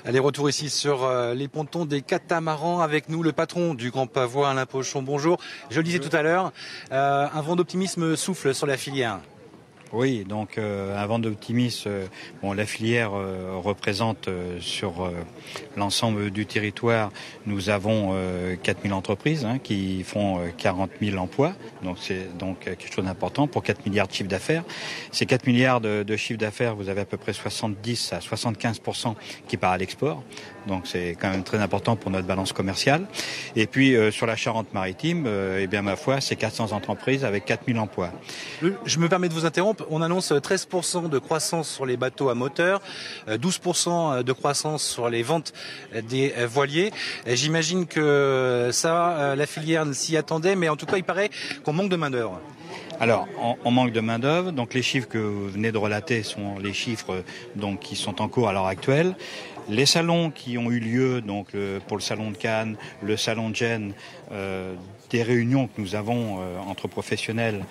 Allez, retour ici sur les pontons des catamarans avec nous, le patron du Grand Pavois, Alain Pochon. Bonjour. Je le disais tout à l'heure, un vent d'optimisme souffle sur la filière. Oui, donc un vent d'optimisme. La filière représente sur l'ensemble du territoire, nous avons 4000 entreprises qui font 40 000 emplois. Donc c'est donc quelque chose d'important pour 4 milliards de chiffre d'affaires. Ces 4 milliards de chiffre d'affaires, vous avez à peu près 70 à 75% qui part à l'export. Donc c'est quand même très important pour notre balance commerciale. Et puis sur la Charente-Maritime, ma foi, c'est 400 entreprises avec 4000 emplois. Je me permets de vous interrompre. On annonce 13% de croissance sur les bateaux à moteur, 12% de croissance sur les ventes des voiliers. J'imagine que ça, la filière s'y attendait, mais en tout cas, il paraît qu'on manque de main-d'œuvre. Alors, on manque de main-d'œuvre. Donc, les chiffres que vous venez de relater sont les chiffres qui sont en cours à l'heure actuelle. Les salons qui ont eu lieu, pour le salon de Cannes, le salon de Gênes, des réunions que nous avons entre professionnels.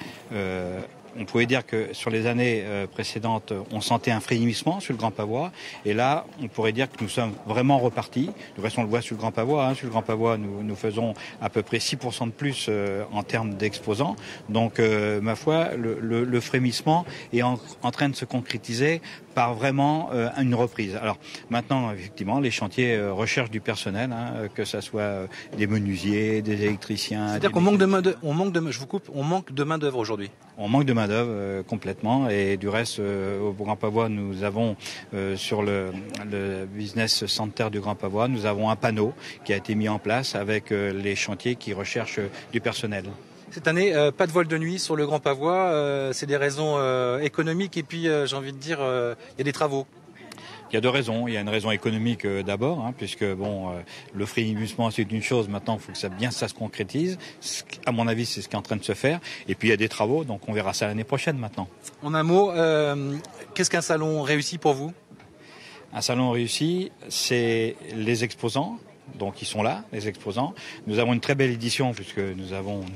On pouvait dire que sur les années précédentes, on sentait un frémissement sur le Grand Pavois. Et là, on pourrait dire que nous sommes vraiment repartis. De toute façon, on le voit sur le Grand Pavois. Sur le Grand Pavois, nous faisons à peu près 6% de plus en termes d'exposants. Donc, ma foi, le frémissement est en train de se concrétiser par vraiment une reprise. Alors maintenant, effectivement, les chantiers recherchent du personnel, que ce soit des menuisiers, des électriciens. C'est-à-dire qu'on manque de main-d'œuvre. On manque de main-d'œuvre aujourd'hui. On manque de main-d'œuvre complètement. Et du reste, au Grand Pavois, nous avons sur le business center du Grand Pavois, nous avons un panneau qui a été mis en place avec les chantiers qui recherchent du personnel. Cette année, pas de voile de nuit sur le Grand Pavois. C'est des raisons économiques et puis, j'ai envie de dire, il y a des travaux. Il y a deux raisons. Il y a une raison économique d'abord, puisque le frémissement c'est une chose. Maintenant, il faut que ça se concrétise. À mon avis, c'est ce qui est en train de se faire. Et puis il y a des travaux, donc on verra ça l'année prochaine maintenant. En un mot, qu'est-ce qu'un salon réussi pour vous ? Un salon réussi, c'est les exposants. Donc ils sont là, les exposants. Nous avons une très belle édition puisque nous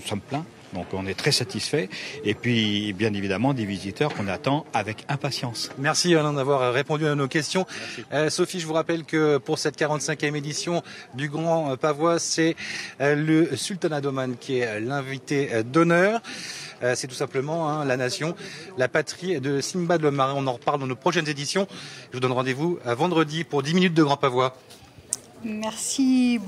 sommes pleins. Donc on est très satisfaits. Et puis bien évidemment des visiteurs qu'on attend avec impatience. Merci Alain d'avoir répondu à nos questions. Sophie, je vous rappelle que pour cette 45e édition du Grand Pavois, c'est le Sultanat d'Oman qui est l'invité d'honneur. C'est tout simplement la nation, la patrie de Simbad le Marin. On en reparle dans nos prochaines éditions. Je vous donne rendez-vous à vendredi pour 10 minutes de Grand Pavois. Merci.